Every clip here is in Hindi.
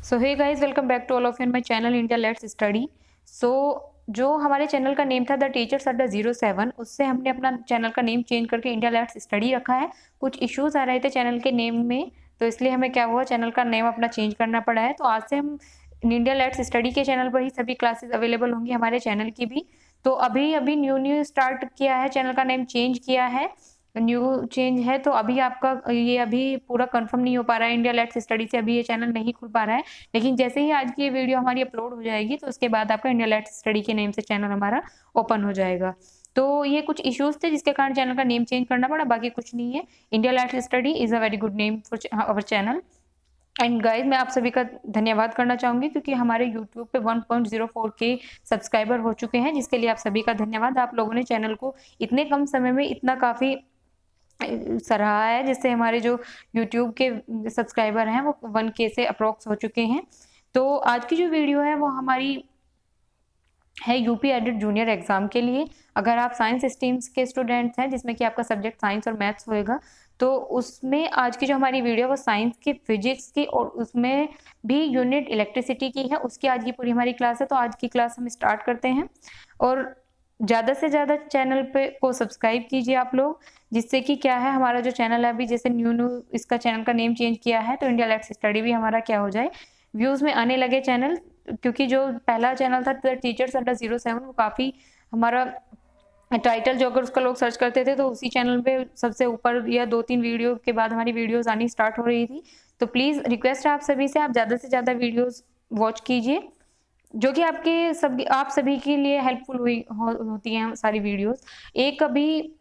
So hey guys, welcome back to all of you in my channel India let's study. So जो हमारे चैनल का नेम था द टीचर्स अड्डा 07, उससे हमने अपना चैनल का नेम चेंज करके इंडिया लेट्स स्टडी रखा है। कुछ इश्यूज आ रहे थे चैनल के नेम में, तो इसलिए हमें क्या हुआ, चैनल का नेम अपना चेंज करना पड़ा है। तो आज से हम इंडिया लेट्स स्टडी के चैनल पर ही सभी क्लासेस अवेलेबल होंगी, हमारे चैनल की भी। तो अभी अभी न्यू स्टार्ट किया है, चैनल का नेम चेंज किया है, न्यू चेंज है। तो अभी आपका ये अभी पूरा कंफर्म नहीं हो पा रहा है, इंडिया लेट्स स्टडी से अभी ये चैनल नहीं खुल पा रहा है। लेकिन जैसे ही आज की ये वीडियो हमारी अपलोड हो जाएगी तो उसके बाद आपका इंडिया लेट्स स्टडी के नेम से चैनल हमारा ओपन हो जाएगा। तो ये कुछ इश्यूज थे जिसके कारण चैनल का नेम चेंज करना पड़ा, बाकी कुछ नहीं है। India let's study is a very good name for our channel. And guys, मैं आप सभी का धन्यवाद करना चाहूंगी क्योंकि हमारे यूट्यूब पे 1.04 के सब्सक्राइबर हो चुके हैं, जिसके लिए आप सभी का धन्यवाद। आप लोगों ने चैनल को इतने कम समय में इतना काफ़ी सराहा है, जिससे हमारे जो YouTube के सब्सक्राइबर हैं वो 1K से अप्रोक्स हो चुके हैं। तो आज की जो वीडियो है वो हमारी है यूपी एडिट जूनियर एग्जाम के लिए। अगर आप साइंस स्ट्रीम्स के स्टूडेंट्स हैं जिसमें कि आपका सब्जेक्ट साइंस और मैथ्स होएगा, तो उसमें आज की जो हमारी वीडियो वो साइंस की, फिजिक्स की और उसमें भी यूनिट इलेक्ट्रिसिटी की है, उसकी आज की पूरी हमारी क्लास है। तो आज की क्लास हम स्टार्ट करते हैं और ज़्यादा से ज़्यादा चैनल पे को सब्सक्राइब कीजिए आप लोग, जिससे कि क्या है, हमारा जो चैनल है अभी जैसे न्यू इसका चैनल का नेम चेंज किया है, तो इंडिया लेट्स स्टडी भी हमारा क्या हो जाए, व्यूज़ में आने लगे चैनल। क्योंकि जो पहला चैनल था द टीचर्स अड्डा 07, वो काफ़ी हमारा टाइटल जो अगर उसका लोग सर्च करते थे तो उसी चैनल पे सबसे ऊपर या 2-3 वीडियो के बाद हमारी वीडियोस आनी स्टार्ट हो रही थी। तो प्लीज़ रिक्वेस्ट है आप सभी से, आप ज़्यादा से ज़्यादा वीडियोस वॉच कीजिए, जो कि आप सभी के लिए हेल्पफुल होती हैं सारी वीडियोस। एक अभी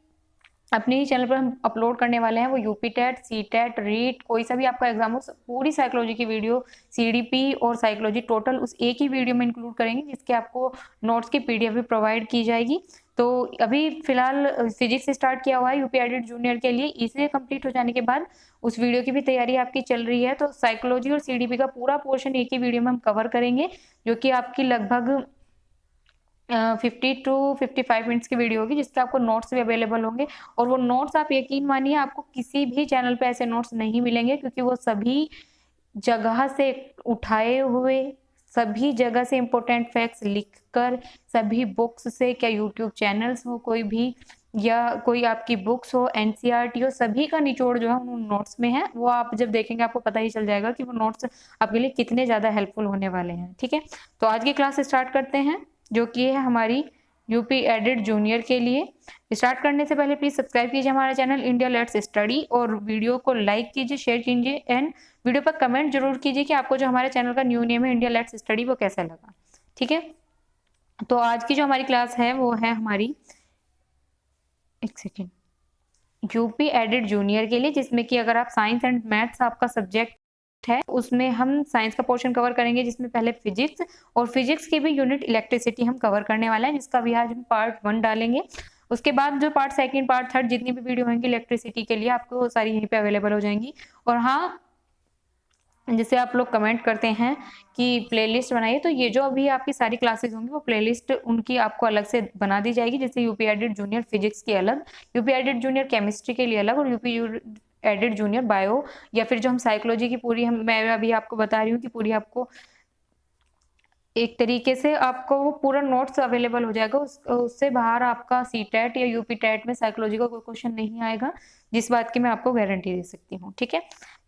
अपने ही चैनल पर हम अपलोड करने वाले हैं, वो UP TET, C TET, REET, कोई सा भी आपका एग्जाम हो, पूरी साइकोलॉजी की वीडियो, सीडीपी और साइकोलॉजी टोटल उस एक ही वीडियो में इंक्लूड करेंगे, जिसके आपको नोट्स की पीडीएफ भी प्रोवाइड की जाएगी। तो अभी फिलहाल फिजिक्स स्टार्ट किया हुआ है यूपी एडिट जूनियर के लिए, इसे कंप्लीट हो जाने के बाद उस वीडियो की भी तैयारी आपकी चल रही है। तो साइकोलॉजी और सीडीपी का पूरा पोर्शन एक ही वीडियो में हम कवर करेंगे, जो कि आपकी लगभग 50 टू 55 मिनट्स की वीडियो होगी, जिसके आपको नोट्स भी अवेलेबल होंगे। और वो नोट्स, आप यकीन मानिए, आपको किसी भी चैनल पे ऐसे नोट्स नहीं मिलेंगे, क्योंकि वो सभी जगह से उठाए हुए, सभी जगह से इम्पोर्टेंट फैक्ट्स लिखकर, सभी बुक्स से, क्या यूट्यूब चैनल्स हो कोई भी, या कोई आपकी बुक्स हो, एनसीईआरटी हो, सभी का निचोड़ जो है उन नोट्स में है। वो आप जब देखेंगे आपको पता ही चल जाएगा कि वो नोट्स आपके लिए कितने ज़्यादा हेल्पफुल होने वाले हैं। ठीक है, तो आज की क्लास स्टार्ट करते हैं, जो कि है हमारी यूपी एडिट जूनियर के लिए। स्टार्ट करने से पहले प्लीज सब्सक्राइब कीजिए हमारा चैनल इंडिया लेट्स स्टडी, और वीडियो को लाइक कीजिए, शेयर कीजिए, एंड वीडियो पर कमेंट जरूर कीजिए कि आपको जो हमारे चैनल का न्यू नेम है इंडिया लेट्स स्टडी वो कैसा लगा। ठीक है, तो आज की जो हमारी क्लास है वो है हमारी, एक सेकेंड, यूपी एडिट जूनियर के लिए, जिसमें कि अगर आप साइंस एंड मैथ्स आपका सब्जेक्ट है, उसमें हम साइंस का पोर्शन कवर करेंगे, जिसमें पहले फिजिक्स, और फिजिक्स की भी यूनिट इलेक्ट्रिसिटी हम कवर करने वाला है, जिसका भी आज हम पार्ट 1 डालेंगे। उसके बाद जो पार्ट 2, पार्ट 3 जितनी भी वीडियो होंगी इलेक्ट्रिसिटी के लिए, आपको सारी यहीं पे अवेलेबल हो जाएंगी। और हाँ, जैसे आप लोग कमेंट करते हैं कि प्लेलिस्ट बनाइए, तो ये जो अभी आपकी सारी क्लासेस होंगी वो प्लेलिस्ट उनकी आपको अलग से बना दी जाएगी। जैसे यूपी एडिट जूनियर फिजिक्स की अलग, यूपी एडिट जूनियर केमिस्ट्री के लिए अलग, और यूपी एडिट जूनियर बायो, या फिर जो हम साइकोलॉजी की पूरी, मैं अभी आपको बता रही हूँ कि पूरी आपको एक तरीके से आपको वो पूरा नोट्स अवेलेबल हो जाएगा। उससे बाहर आपका सी टेट या यूपी टेट में साइकोलॉजी का कोई क्वेश्चन नहीं आएगा, जिस बात की मैं आपको गारंटी दे सकती हूँ। ठीक है,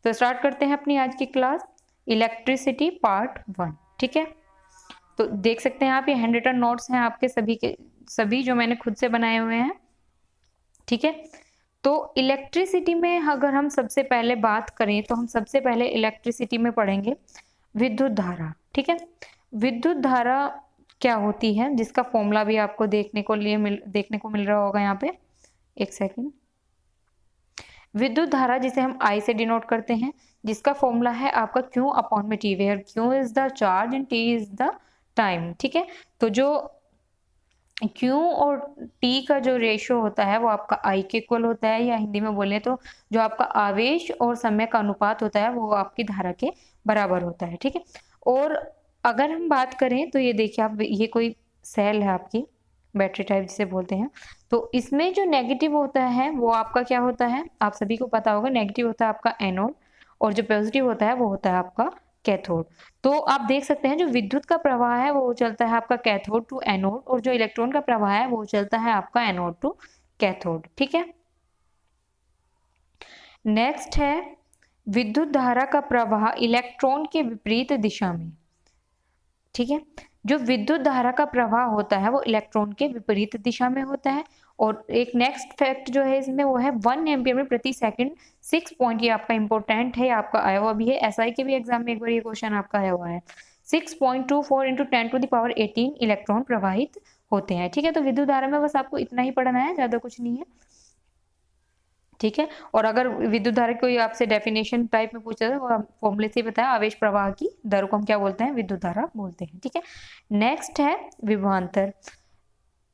तो स्टार्ट करते हैं अपनी आज की क्लास, इलेक्ट्रिसिटी पार्ट 1। ठीक है, तो देख सकते हैं आप, ये हैंड रिटन नोट्स हैं आपके सभी के सभी, जो मैंने खुद से बनाए हुए हैं। ठीक है, तो इलेक्ट्रिसिटी में अगर हम सबसे पहले बात करें, तो हम सबसे पहले इलेक्ट्रिसिटी में पढ़ेंगे विद्युत धारा। ठीक है, विद्युत धारा क्या होती है, जिसका फॉर्मूला भी आपको देखने को मिल रहा होगा यहाँ पे, एक सेकंड। विद्युत धारा जिसे हम I से डिनोट करते हैं, जिसका फॉर्मूला है आपका Q अपॉन में T, where Q is the charge and T is the time. ठीक है, तो जो Q और T का जो रेशियो होता है वो आपका I के इक्वल होता है, या हिंदी में बोले तो जो आपका आवेश और समय का अनुपात होता है वो आपकी धारा के बराबर होता है। ठीक है, और अगर हम बात करें तो ये देखिए आप, ये कोई सेल है आपकी, बैटरी टाइप जिसे बोलते हैं, तो इसमें जो नेगेटिव होता है वो आपका क्या होता है, आप सभी को पता होगा, नेगेटिव होता है आपका एनोड, और जो पॉजिटिव होता है वो होता है आपका कैथोड। तो आप देख सकते हैं जो विद्युत का प्रवाह है वो चलता है आपका कैथोड टू एनोड, और जो इलेक्ट्रॉन का प्रवाह है वो चलता है आपका एनोड टू कैथोड। ठीक है, नेक्स्ट है विद्युत धारा का प्रवाह इलेक्ट्रॉन के विपरीत दिशा में। ठीक है, जो विद्युत धारा का प्रवाह होता है वो इलेक्ट्रॉन के विपरीत दिशा में होता है। और एक नेक्स्ट फैक्ट जो है इसमें वो है 1 एम्पियर में प्रति सेकंड 6 पॉइंट, ये आपका इंपॉर्टेंट है, आपका आया हुआ भी है, एसआई के भी एग्जाम में एक बार ये क्वेश्चन आपका आया हुआ है। 6.24 इंटू 10⁻18 इलेक्ट्रॉन प्रवाहित होते हैं। ठीक है, तो विद्युत धारा में बस आपको इतना ही पढ़ना है, ज्यादा कुछ नहीं है। ठीक है, और अगर विद्युत धारा कोई आपसे डेफिनेशन टाइप में पूछा तो फॉर्मूले से बताया, आवेश प्रवाह की दर को हम क्या बोलते हैं, विद्युत धारा बोलते हैं। ठीक है, नेक्स्ट है विभवांतर।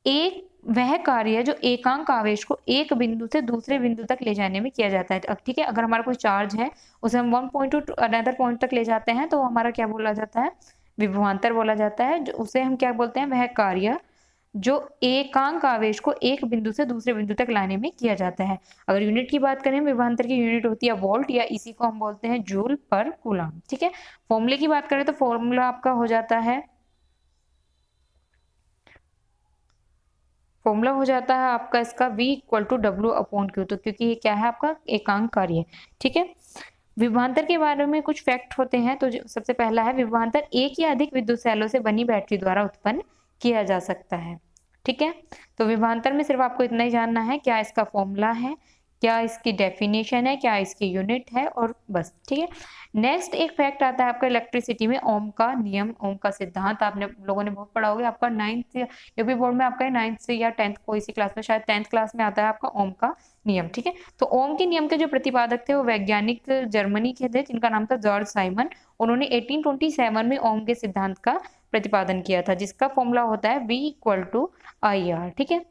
एक वह कार्य जो एकांक आवेश को एक बिंदु से दूसरे बिंदु तक ले जाने में किया जाता है। ठीक है, अगर हमारा कोई चार्ज है उसे हम 1 पॉइंट टू अनदर पॉइंट तक ले जाते हैं तो हमारा क्या बोला जाता है, विभवांतर बोला जाता है। जो उसे हम क्या बोलते हैं, वह कार्य जो एकांक आवेश को एक बिंदु से दूसरे बिंदु तक लाने में किया जाता है। अगर यूनिट की बात करें, विभवांतर की यूनिट होती है वोल्ट, या इसी को हम बोलते हैं जूल पर कूलम। ठीक है, फॉर्मूले की बात करें तो फॉर्मूला आपका हो जाता है, फॉर्मूला हो जाता है आपका इसका V = W/Q, तो क्योंकि ये क्या है आपका एकांक कार्य। ठीक है, विभवांतर के बारे में कुछ फैक्ट होते हैं। तो सबसे पहला है विभवांतर एक या अधिक विद्युत सेलों से बनी बैटरी द्वारा उत्पन्न किया जा सकता है। ठीक है, तो विभवांतर में सिर्फ आपको इतना ही जानना है, क्या इसका फॉर्मूला है, क्या इसकी डेफिनेशन है, क्या इसकी यूनिट है, और बस। ठीक है, नेक्स्ट एक फैक्ट आता है आपका इलेक्ट्रिसिटी में ओम का नियम, ओम का सिद्धांत। आपने लोगों ने बहुत पढ़ा होगा, आपका 9th यूपी बोर्ड में आपका 9th से या 10th कोई सी क्लास में, शायद 10th क्लास में आता है आपका ओम का नियम। ठीक है, तो ओम के नियम के जो प्रतिपादक थे वो वैज्ञानिक जर्मनी के थे जिनका नाम था जॉर्ज साइमन। उन्होंने 1827 में ओम के सिद्धांत का प्रतिपादन किया था, जिसका फॉर्मूला होता है V = IR। ठीक है,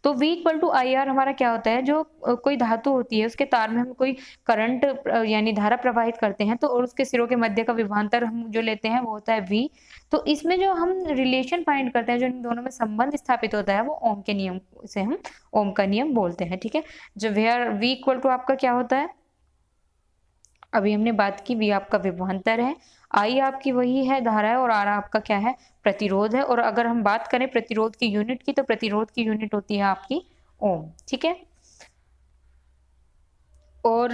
तो V = IR हमारा क्या होता है, जो कोई धातु होती है उसके तार में हम कोई करंट यानी धारा प्रवाहित करते हैं तो और उसके सिरों के मध्य का विभवांतर हम जो लेते हैं वो होता है V। तो इसमें जो हम रिलेशन फाइंड करते हैं, जो इन दोनों में संबंध स्थापित होता है, वो ओम के नियम से हम ओम का नियम बोलते हैं। ठीक है, जो वेयर V = आपका क्या होता है, अभी हमने बात की, V आपका विभवांतर है, I आपकी वही है धारा है, और R आपका क्या है, प्रतिरोध है। और अगर हम बात करें प्रतिरोध की यूनिट की, तो प्रतिरोध की यूनिट होती है आपकी ओम। ठीक है, और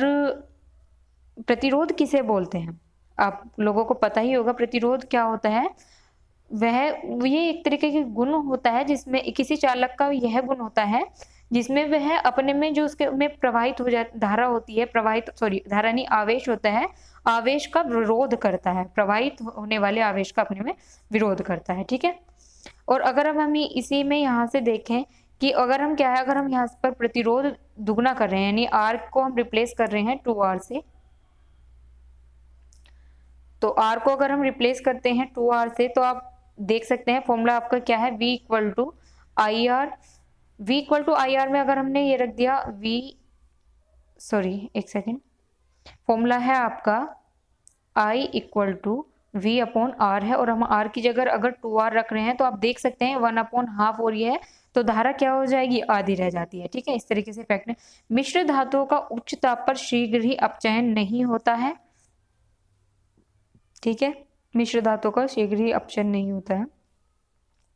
प्रतिरोध किसे बोलते हैं, आप लोगों को पता ही होगा प्रतिरोध क्या होता है। वह ये एक तरीके के गुण होता है जिसमें किसी चालक का यह गुण होता है जिसमें वह अपने में जो उसके में प्रवाहित हो जाती धारा होती है, प्रवाहित सॉरी धारा नहीं, आवेश होता है, आवेश का विरोध करता है, प्रवाहित होने वाले आवेश का अपने में विरोध करता है। ठीक है, और अगर हम इसी में यहाँ से देखें कि अगर हम क्या है, अगर हम यहाँ पर प्रतिरोध दुगना कर रहे हैं, यानी R को हम रिप्लेस कर रहे हैं 2R से, तो R को अगर हम रिप्लेस करते हैं 2R से, तो आप देख सकते हैं फॉर्मूला आपका क्या है, V = IR। V = IR में अगर हमने ये रख दिया एक सेकेंड, फॉर्मूला है आपका I = V/R है, और हम R की जगह अगर 2R रख रहे हैं तो आप देख सकते हैं 1/2 हो रही है, तो धारा क्या हो जाएगी, आधी रह जाती है। ठीक है, इस तरीके से फैक्ट है। मिश्र धातुओं का उच्च ताप पर शीघ्र ही अपचयन नहीं होता है। ठीक है, मिश्र धातुओं का शीघ्र ही अपचयन नहीं होता है,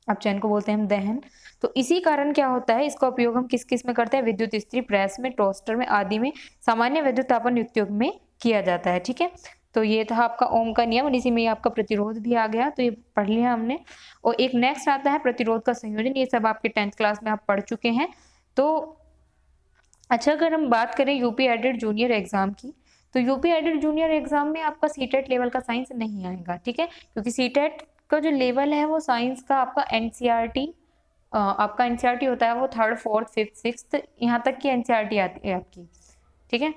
अपचयन को बोलते हैं हम दहन। तो इसी कारण क्या होता है, इसका उपयोग हम किस किस में करते हैं, विद्युत इस्त्री, प्रेस में, टोस्टर में आदि में, सामान्य विद्युत तापन युक्तियों में किया जाता है। ठीक है, तो ये था आपका ओम का नियम, और इसी में आपका प्रतिरोध भी आ गया, तो ये पढ़ लिया हमने। और एक नेक्स्ट आता है प्रतिरोध का संयोजन, ये सब आपके 10th क्लास में आप पढ़ चुके हैं। तो अच्छा, अगर हम बात करें यूपी एडेड जूनियर एग्जाम की, तो यूपी एडेड जूनियर एग्जाम में आपका सीटेट लेवल का साइंस नहीं आएगा। ठीक है, क्योंकि सीटेट का जो लेवल है वो साइंस का आपका एनसीईआरटी, आपका एनसीईआरटी होता है वो 3rd 4th 5th 6th यहाँ तक की एनसीईआरटी आती है आपकी। ठीक है,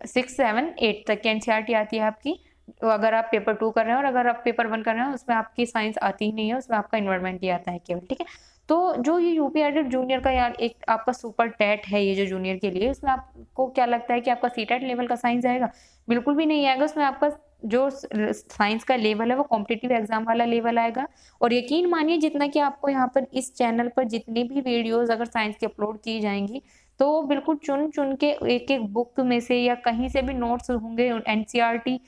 6 7 8 तक की एनसीईआरटी आती है आपकी, तो अगर आप पेपर 2 कर रहे हैं और अगर आप पेपर 1 कर रहे हैं उसमें आपकी साइंस आती ही नहीं है, उसमें आपका इन्वायरमेंट ही आता है केवल। ठीक है, तो जो ये यूपी एडेड जूनियर का यार एक आपका सुपर टेट है, ये जो जूनियर के लिए, उसमें आपको क्या लगता है कि आपका सीटेट लेवल का साइंस आएगा? बिल्कुल भी नहीं आएगा। उसमें आपका जो साइंस का लेवल है वो कॉम्पिटिटिव एग्जाम वाला लेवल आएगा। और यकीन मानिए जितना कि आपको यहाँ पर इस चैनल पर जितनी भी वीडियोस अगर साइंस की अपलोड की जाएंगी, तो बिल्कुल चुन चुन के एक एक बुक में से या कहीं से भी नोट्स होंगे, एनसीईआरटी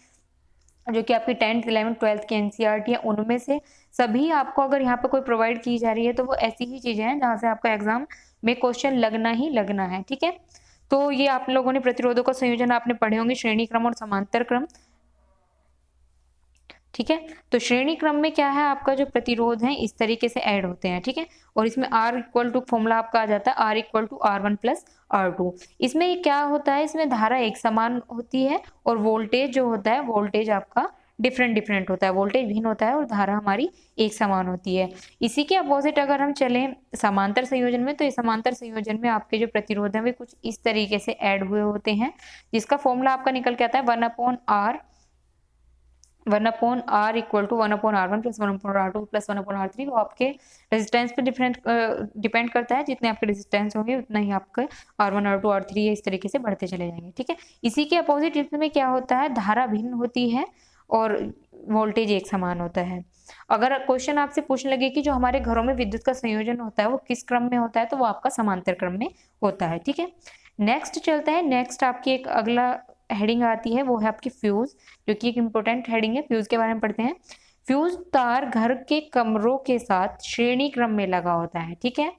जो कि आपकी 10th 11th 12th की एनसीईआरटी है, उनमें से सभी आपको अगर यहाँ पे कोई प्रोवाइड की जा रही है तो वो ऐसी ही चीजें हैं जहाँ से आपका एग्जाम में क्वेश्चन लगना ही लगना है। ठीक है, तो ये आप लोगों ने प्रतिरोधों का संयोजन आपने पढ़े होंगे, श्रेणी क्रम और समांतर क्रम। ठीक है, तो श्रेणी क्रम में क्या है, आपका जो प्रतिरोध है इस तरीके से ऐड होते हैं। ठीक है, और इसमें R इक्वल टू फॉर्मूला आपका आ जाता है R equal to R1 plus R2। इसमें क्या होता है, इसमें धारा एक समान होती है और वोल्टेज जो होता है, वोल्टेज आपका डिफरेंट डिफरेंट होता है, वोल्टेज भिन्न होता है और धारा हमारी एक समान होती है। इसी के अपोजिट अगर हम चलें समांतर संयोजन में, तो इस समांतर संयोजन में आपके जो प्रतिरोध है वे कुछ इस तरीके से ऐड हुए होते हैं, जिसका फॉर्मूला आपका निकल के आता है 1/R equal to 1/R1 plus 1/R2 plus 1/R3। वो आपके रेजिस्टेंस पे डिपेंड करता है, जितने आपके रेजिस्टेंस होंगे उतना ही आपके R1 R2 R3 इस तरीके से बढ़ते चले जाएंगे। ठीक है, इसी के अपोजिट इसमें क्या होता है, धारा भिन्न होती है और वोल्टेज एक समान होता है। अगर क्वेश्चन आपसे पूछने लगे कि जो हमारे घरों में विद्युत का संयोजन होता है वो किस क्रम में होता है, तो वो आपका समांतर क्रम में होता है। ठीक है, नेक्स्ट चलते हैं। नेक्स्ट आपकी एक अगला हेडिंग आती है, वो है आपकी फ्यूज, जो कि एक इंपॉर्टेंट हेडिंग है। फ्यूज के बारे में पढ़ते हैं। फ्यूज तार घर के कमरों के साथ श्रेणी क्रम में लगा होता है। ठीक है,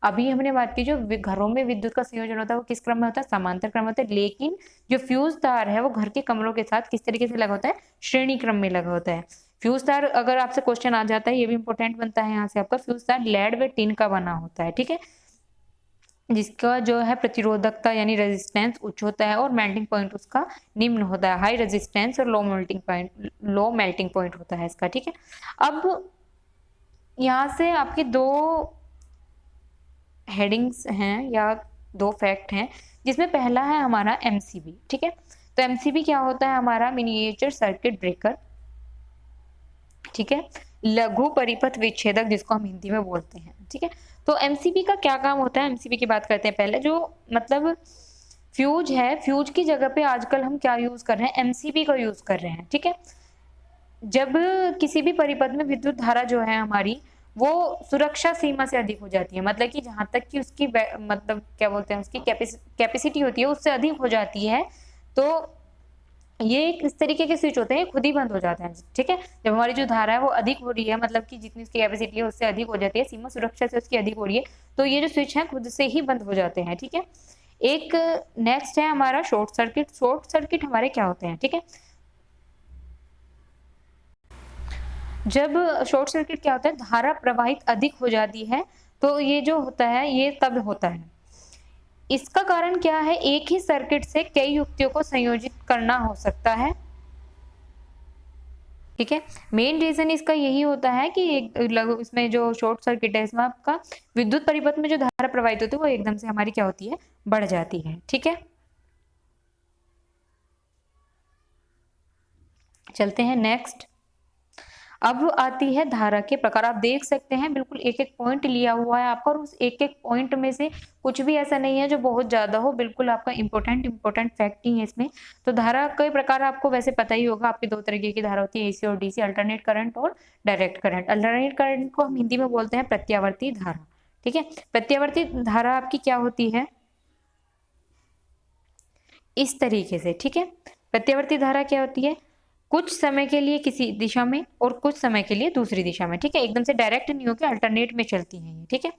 अभी हमने बात की जो घरों में विद्युत का संयोजन होता है वो किस क्रम में होता है, समांतर क्रम होता है, लेकिन जो फ्यूज तार है वो घर के कमरों के साथ किस तरीके से लगा होता है, श्रेणी क्रम में लगा होता है। फ्यूज तार अगर आपसे क्वेश्चन आ जाता है, ये भी इंपॉर्टेंट बनता है यहाँ से आपका, फ्यूज तार लेड व टिन का बना होता है। ठीक है, जिसका जो है प्रतिरोधकता यानी रेजिस्टेंस उच्च होता है और मेल्टिंग पॉइंट उसका निम्न होता है, हाई रेजिस्टेंस और लो मेल्टिंग पॉइंट होता है इसका। ठीक है, अब यहाँ से आपके दो हेडिंग्स हैं या दो फैक्ट हैं, जिसमें पहला है हमारा एमसीबी। ठीक है, तो एमसीबी क्या होता है, हमारा मिनिएचर सर्किट ब्रेकर। ठीक है, लघु परिपथ विच्छेदक जिसको हम हिंदी में बोलते हैं। ठीक है, तो एमसीबी का क्या काम होता है, एमसीबी की बात करते हैं पहले। जो मतलब फ्यूज है, फ्यूज की जगह पे आजकल हम क्या यूज कर रहे हैं, एमसीबी का यूज कर रहे हैं। ठीक है, जब किसी भी परिपथ में विद्युत धारा जो है हमारी वो सुरक्षा सीमा से अधिक हो जाती है, मतलब कि जहां तक कि उसकी मतलब क्या बोलते हैं, उसकी कैपेसिटी होती है उससे अधिक हो जाती है, तो ये एक इस तरीके के स्विच होते हैं, खुद ही बंद हो जाते हैं। ठीक है, जब हमारी जो धारा है वो अधिक हो रही है, मतलब कि जितनी उसकी कैपेसिटी है उससे अधिक हो जाती है, सीमा सुरक्षा से उसकी अधिक हो रही है, तो ये जो स्विच है खुद से ही बंद हो जाते हैं। ठीक है, एक नेक्स्ट है हमारा शॉर्ट सर्किट। शॉर्ट सर्किट हमारे क्या होते हैं, ठीक है, जब शॉर्ट सर्किट क्या होता है, धारा प्रवाहित अधिक हो जाती है, तो ये जो होता है ये तब होता है। इसका कारण क्या है, एक ही सर्किट से कई युक्तियों को संयोजित करना हो सकता है। ठीक है, मेन रीजन इसका यही होता है कि इसमें जो शॉर्ट सर्किट है इसमें आपका विद्युत परिपथ में जो धारा प्रवाहित होती है वो एकदम से हमारी क्या होती है, बढ़ जाती है। ठीक है, चलते हैं नेक्स्ट। अब आती है धारा के प्रकार। आप देख सकते हैं बिल्कुल एक एक पॉइंट लिया हुआ है आपका, और उस एक एक पॉइंट में से कुछ भी ऐसा नहीं है जो बहुत ज्यादा हो, बिल्कुल आपका इंपॉर्टेंट फैक्ट ही है इसमें। तो धारा के प्रकार आपको वैसे पता ही होगा, आपकी दो तरीके की धारा होती है, एसी और डीसी, अल्टरनेट करंट और डायरेक्ट करंट। अल्टरनेट करंट को हम हिंदी में बोलते हैं प्रत्यावर्ती धारा। ठीक है, प्रत्यावर्ती धारा आपकी क्या होती है, इस तरीके से। ठीक है, प्रत्यावर्ती धारा क्या होती है, कुछ समय के लिए किसी दिशा में और कुछ समय के लिए दूसरी दिशा में। ठीक है, एकदम से डायरेक्ट नहीं होकर अल्टरनेट में चलती हैं ये। ठीक है,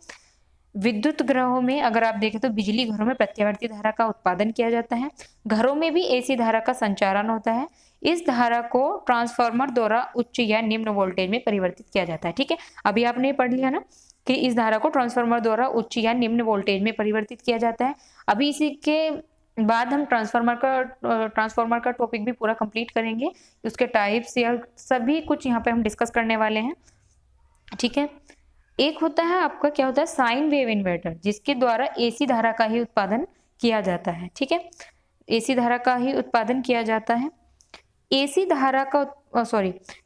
विद्युत ग्रहों में अगर आप देखें तो बिजली घरों में प्रत्यावर्ती धारा का उत्पादन किया जाता है, घरों में भी एसी धारा का संचारण होता है। इस धारा को ट्रांसफार्मर द्वारा उच्च या निम्न वोल्टेज में परिवर्तित किया जाता है। ठीक है, अभी आपने पढ़ लिया ना कि इस धारा को ट्रांसफार्मर द्वारा उच्च या निम्न वोल्टेज में परिवर्तित किया जाता है। अभी इसी के बाद हम ट्रांसफार्मर का टॉपिक भी पूरा कंप्लीट करेंगे, उसके टाइप्स या सभी कुछ यहाँ पे हम डिस्कस करने वाले हैं। ठीक है, एक होता है आपका क्या होता है, साइन वेव इन्वर्टर, जिसके द्वारा एसी धारा का ही उत्पादन किया जाता है। ठीक है, एसी धारा का ही उत्पादन किया जाता है। एसी धारा का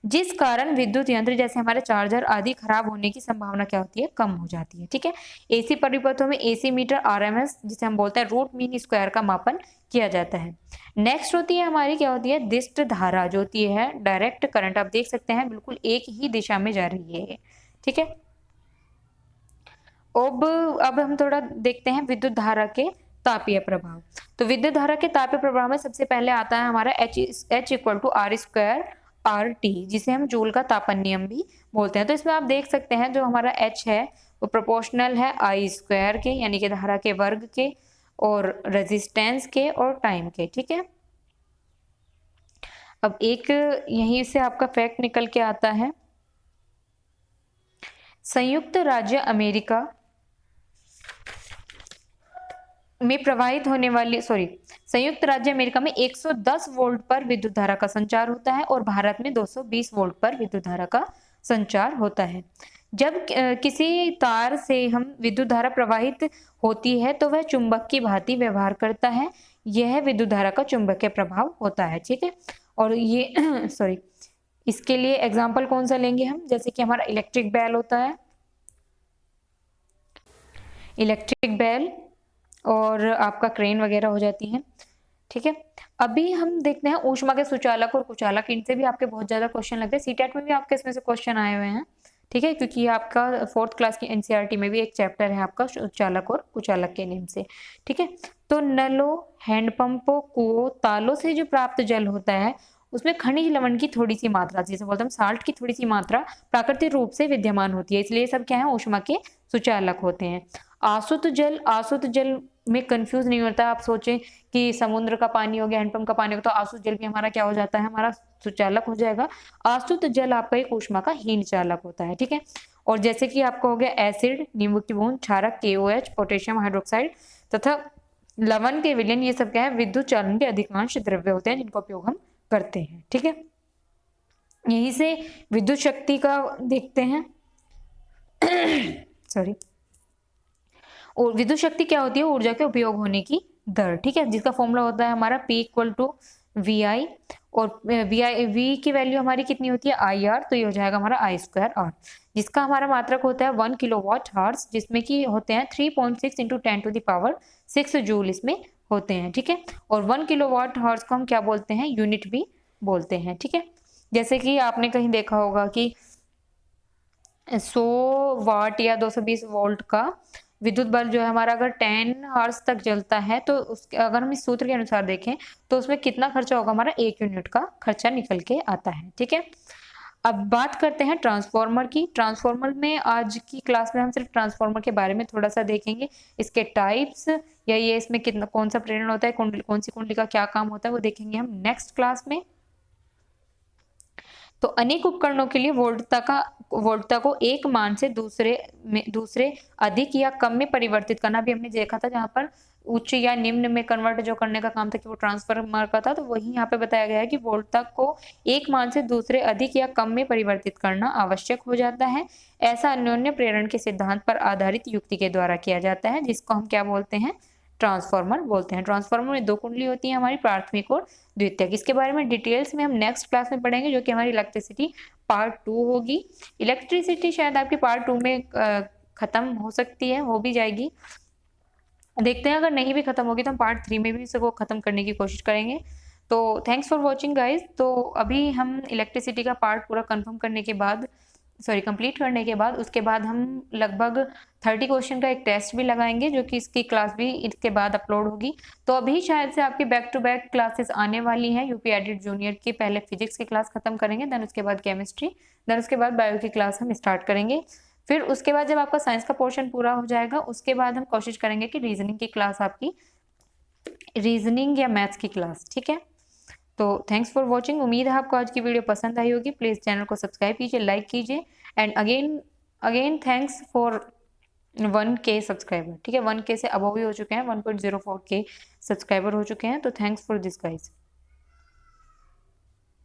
जिस कारण विद्युत यंत्र जैसे हमारे चार्जर आदि खराब होने की संभावना क्या होती है, कम हो जाती है। ठीक है, एसी परिपथों में एसी मीटर आरएमएस जिसे हम बोलते हैं रूट मीन स्क्वायर का मापन किया जाता है। नेक्स्ट होती है हमारी क्या होती है, दिष्ट धारा, जो होती है डायरेक्ट करंट। आप देख सकते हैं बिल्कुल एक ही दिशा में जा रही है। ठीक है, अब हम थोड़ा देखते हैं विद्युत धारा के तापीय प्रभाव। तो विद्युत धारा के तापीय प्रभाव में सबसे पहले आता है हमारा H equal to R square RT, जिसे हम जूल का तापन नियम भी बोलते हैं। तो इसमें आप देख सकते हैं जो हमारा H है वो प्रोपोर्शनल है I स्क्वायर के, यानी कि धारा के वर्ग के, और रेजिस्टेंस के, और टाइम के। ठीक है, अब एक यहीं से आपका फैक्ट निकल के आता है, संयुक्त राज्य अमेरिका में प्रवाहित होने वाली संयुक्त राज्य अमेरिका में 110 वोल्ट पर विद्युत धारा का संचार होता है और भारत में 220 वोल्ट पर विद्युत धारा का संचार होता है। जब किसी तार से हम विद्युत धारा प्रवाहित होती है तो वह चुंबक की भांति व्यवहार करता है। यह विद्युत धारा का चुंबकीय प्रभाव होता है। ठीक है, और ये इसके लिए एग्जाम्पल कौन सा लेंगे हम, जैसे कि हमारा इलेक्ट्रिक बेल होता है, इलेक्ट्रिक बेल, और आपका क्रेन वगैरह हो जाती हैं। ठीक है, अभी हम देखते हैं ऊष्मा के सुचालक और कुचालक। इनसे भी आपके बहुत ज्यादा क्वेश्चन लगते हैं, सीटेट में भी आपके इसमें से क्वेश्चन आए हुए हैं। ठीक है, क्योंकि ये आपका 4th क्लास की एनसीईआरटी में भी एक चैप्टर है आपका सुचालक और कुचालक के नेम से। ठीक है, तो नलों, हैंडपंपों, कुओं, तालों से जो प्राप्त जल होता है उसमें खनिज लवण की थोड़ी सी मात्रा, जिसे बोलते हैं साल्ट की थोड़ी सी मात्रा, प्राकृतिक रूप से विद्यमान होती है, इसलिए सब क्या है, ऊष्मा के सुचालक होते हैं। आसुत जल में कंफ्यूज नहीं होता। आप सोचें कि समुद्र का पानी हो गया, हैंडपंप का पानी हो गया, तो आसुत जल भी हमारा क्या हो जाता है, हमारा सुचालक हो जाएगा। आसुत जल आपका एक ऊष्मा का हीन चालक होता है। ठीक है, और जैसे कि आपको हो गया एसिड, नींबू की बूंद, क्षारक KOH, पोटेशियम हाइड्रोक्साइड तथा लवण के विलयन, ये सब क्या है, विद्युत चालन के अधिकांश द्रव्य होते हैं जिनका उपयोग हम करते हैं। ठीक है, यहीं से विद्युत शक्ति का देखते हैं और विद्युत शक्ति क्या होती है, ऊर्जा के उपयोग होने की दर। ठीक है, जिसका फॉर्मूला होता है हमारा P = VI, और V की वैल्यू हमारी कितनी होती है, IR, तो ये हो जाएगा हमारा I²R, जिसका हमारा मात्रक होता है 1 किलोवाट हार्स, जिसमें कि होते हैं 3.6 × 10⁶ जूल इसमें होते हैं। ठीक है, और 1 किलोवाट हार्स को हम क्या बोलते हैं, यूनिट भी बोलते हैं। ठीक है, जैसे कि आपने कहीं देखा होगा कि 100 वाट या 220 वोल्ट का विद्युत बल्ब जो है हमारा अगर 10 आवर्स तक जलता है, तो उसके अगर हम इस सूत्र के अनुसार देखें तो उसमें कितना खर्चा होगा, हमारा 1 यूनिट का खर्चा निकल के आता है। ठीक है, अब बात करते हैं ट्रांसफार्मर की। ट्रांसफार्मर में आज की क्लास में हम सिर्फ ट्रांसफार्मर के बारे में थोड़ा सा देखेंगे, इसके टाइप्स, या ये इसमें कितना कौन सा प्रेरण होता है, कौन सी कुंडली का क्या काम होता है, वो देखेंगे हम नेक्स्ट क्लास में। तो अनेक उपकरणों के लिए वोल्टता को एक मान से दूसरे अधिक या कम में परिवर्तित करना भी हमने देखा था, जहां पर उच्च या निम्न में कन्वर्ट जो करने का काम था कि वो ट्रांसफार्मर का था, तो वही यहाँ पे बताया गया है कि वोल्टता को एक मान से दूसरे अधिक या कम में परिवर्तित करना आवश्यक हो जाता है। ऐसा अन्योन्य प्रेरण के सिद्धांत पर आधारित युक्ति के द्वारा किया जाता है, जिसको हम क्या बोलते हैं, ट्रांसफार्मर बोलते हैं। ट्रांसफार्मर में 2 कुंडली होती है हमारी, प्राथमिक और द्वितीयक। इसके बारे में डिटेल्स में हम नेक्स्ट क्लास में पढ़ेंगे, जो कि हमारी इलेक्ट्रिसिटी पार्ट 2 होगी। इलेक्ट्रिसिटी शायद आपकी पार्ट 2 में खत्म हो सकती है, हो भी जाएगी, देखते हैं। अगर नहीं भी खत्म होगी तो हम पार्ट 3 में भी इसको खत्म करने की कोशिश करेंगे। तो थैंक्स फॉर वॉचिंग गाइज। तो अभी हम इलेक्ट्रिसिटी का पार्ट पूरा कंप्लीट करने के बाद उसके बाद हम लगभग 30 क्वेश्चन का एक टेस्ट भी लगाएंगे, जो कि इसकी क्लास भी इसके बाद अपलोड होगी। तो अभी शायद से आपकी बैक टू बैक क्लासेस आने वाली हैं। यूपी एडिट जूनियर की पहले फिजिक्स की क्लास खत्म करेंगे, देन उसके बाद केमिस्ट्री, देन उसके बाद बायो की क्लास हम स्टार्ट करेंगे। फिर उसके बाद जब आपका साइंस का पोर्शन पूरा हो जाएगा, उसके बाद हम कोशिश करेंगे कि रीजनिंग की क्लास, आपकी रीजनिंग या मैथ्स की क्लास। ठीक है, तो थैंक्स फॉर वॉचिंग। उम्मीद है आपको आज की वीडियो पसंद आई होगी। प्लीज़ चैनल को सब्सक्राइब कीजिए, लाइक कीजिए, and again thanks for 1K subscriber. ठीक है, 1K से अबव ही हो चुके हैं, 1.04K सब्सक्राइबर हो चुके हैं। तो थैंक्स फॉर दिस गाइज।